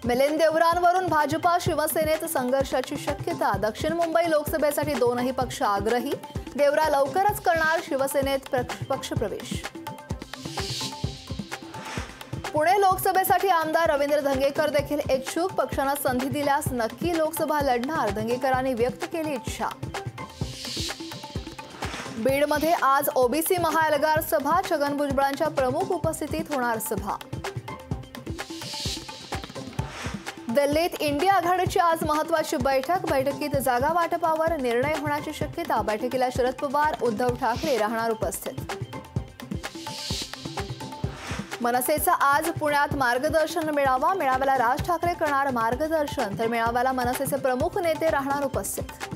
मिलिंद देवरांवरून भाजपा शिवसेनेत संघर्षाची शक्यता। दक्षिण मुंबई लोकसभेसाठी दोनही पक्ष आग्रही। देवरा लवकरच करणार शिवसेनेत पक्षप्रवेश। पुणे लोकसभेसाठी आमदार रवींद्र धंगेकर देखील इच्छुक। पक्षाने संधी दिल्यास नक्की लोकसभा लढणार, धंगेकरांनी व्यक्त केली इच्छा। बीडमध्ये आज ओबीसी महाएल्गार सभा। छगन भुजबळांच्या प्रमुख उपस्थितीत होणार सभा। दिल्लीत इंडिया आघाडीची आज महत्त्वाची बैठक। बैठकीत जागा वाटपावर निर्णय होण्याची शक्यता। बैठकीला शरद पवार, उद्धव ठाकरे राहणार उपस्थित। मनसेचा आज पुण्यात मार्गदर्शन मेळावा। मेळाव्याला राज ठाकरे करणार मार्गदर्शन, तर मेळाव्याला मनसेचे प्रमुख नेते राहणार उपस्थित।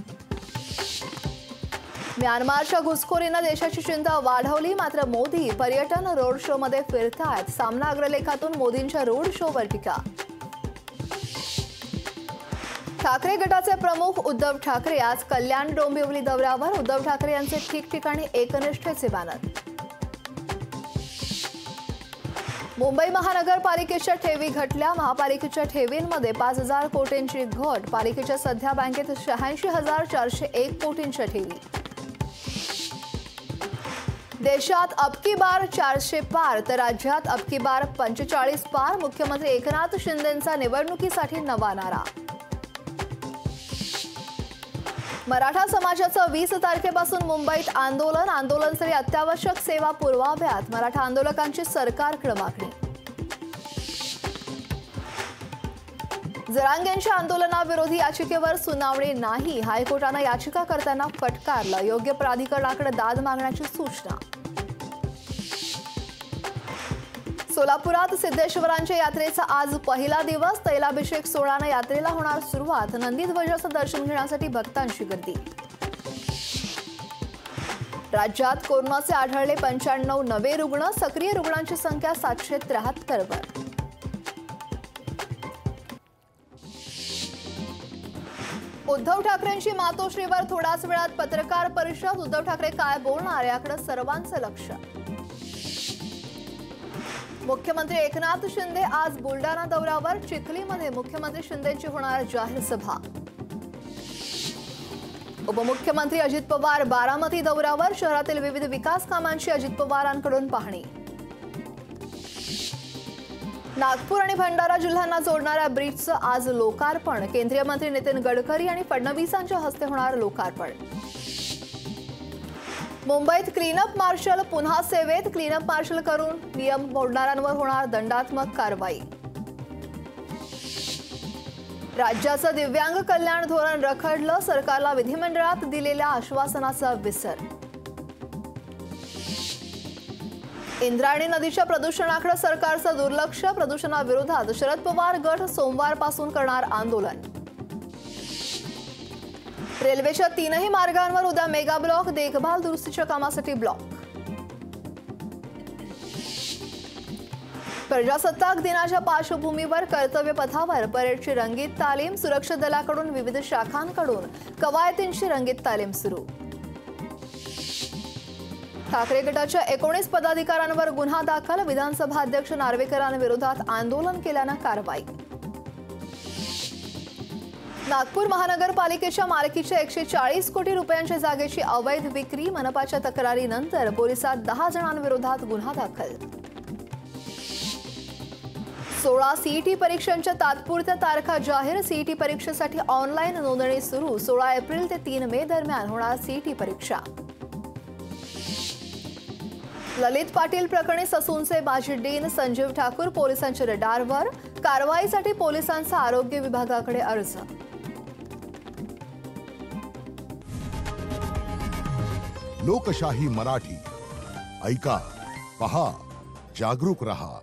म्यानमारच्या घुसखोरीनं देशाची चिंता वाढवली, मात्र मोदी पर्यटन रोड शो मध्ये फिरतायत। सामना अग्रलेखातून मोदींच्या रोड शोवर टीका। ठाकरे गटाचे प्रमुख उद्धव ठाकरे आज कल्याण डोंबिवली दौऱ्यावर। उद्धव ठाकरे यांचे ठिकठिकाणी एकनिष्ठेचे बॅनर। मुंबई महानगरपालिकेच्या ठेवी घटल्या। महापालिकेच्या ठेवींमध्ये 5,000 कोटींची घट। पालिकेच्या सध्या बँकेत 86,401 कोटींच्या ठेवी। देशात अबकी बार 400 पार, तर राज्यात अबकी बार 45 पार। मुख्यमंत्री एकनाथ शिंदेंचा निवडणुकीसाठी नवा नारा। मराठा समाजाचं 20 तारखेपासून मुंबईत आंदोलन। आंदोलनस्थळी अत्यावश्यक सेवा पुरवाव्यात, मराठा आंदोलकांची सरकारकडे मागणी। जरांगेंच्या आंदोलनाविरोधी याचिकेवर सुनावणी नाही। हायकोर्टाने याचिकाकर्त्यांना फटकारलं। योग्य प्राधिकरणाकडे दाद मागण्याची सूचना। सोलापुरात सिद्धेश्वरांच्या यात्रेचा आज पहिला दिवस। तैलाभिषेक सोहळ्याने यात्रेला होणार सुरुवात। नंदीध्वजाचं दर्शन घेण्यासाठी भक्तांची गर्दी। राज्यात कोरोनाचे आढळले 95 नवे रुग्ण। सक्रिय रुग्णांची संख्या 773 वर। उद्धव ठाकरेंची मातोश्रीवर थोड्याच वेळात पत्रकार परिषद। उद्धव ठाकरे काय बोलणार याकडे सर्वांचं लक्ष। मुख्यमंत्री एकनाथ शिंदे आज बुलडाणा दौऱ्यावर। चिखलीमध्ये मुख्यमंत्री शिंदेची होणार जाहीर सभा। उपमुख्यमंत्री अजित पवार बारामती दौऱ्यावर। शहरातील विविध विकास कामांची अजित पवारांकडून पाहणी। नागपूर आणि भंडारा जिल्ह्यांना जोडणाऱ्या ब्रिजचं आज लोकार्पण। केंद्रीय मंत्री नितीन गडकरी आणि फडणवीसांच्या हस्ते होणार लोकार्पण। मुंबईत क्लीनअप मार्शल पुन्हा सेवेत। क्लीनअप मार्शल करून नियम मोडणाऱ्यांवर होणार दंडात्मक कारवाई। राज्याचं दिव्यांग कल्याण धोरण रखडलं। सरकारला विधिमंडळात दिलेल्या आश्वासनाचा विसर। इंद्रायणी नदीच्या प्रदूषणाकडे सरकारचं दुर्लक्ष। प्रदूषणाविरोधात शरद पवार गट सोमवारपासून करणार आंदोलन। रेल्वेच्या 3ही मार्गांवर उद्या मेगा ब्लॉक। देखभाल दुरुस्तीच्या कामासाठी ब्लॉक। प्रजासत्ताक दिनाच्या पार्श्वभूमीवर कर्तव्य पथावर परेडची रंगीत तालीम। सुरक्षा दलाकडून विविध शाखांकडून कवायतींची रंगीत तालीम सुरू। ठाकरे गटाच्या 19 पदाधिकाऱ्यांवर गुन्हा दाखल। विधानसभा अध्यक्ष नार्वेकरांविरोधात आंदोलन केल्यानं कारवाई। नागपूर महानगरपालिकेच्या मालकीच्या 140 कोटी रुपयांच्या जागेची अवैध विक्री। मनपाच्या तक्रारीनंतर पोलिसात 10 जणांविरोधात गुन्हा दाखल। 16 सीईटी परीक्षांच्या तात्पुरत्या तारखा जाहीर। सीईटी परीक्षेसाठी ऑनलाईन नोंदणी सुरू। 16 एप्रिल ते 3 मे दरम्यान होणार सीईटी परीक्षा। ललित पाटील प्रकरणी ससूनचे माजी डीन संजीव ठाकूर पोलिसांच्या रडारवर। कारवाईसाठी पोलिसांचा आरोग्य विभागाकडे अर्ज। लोकशाही मराठी ऐका, पहा, जागरूक रहा।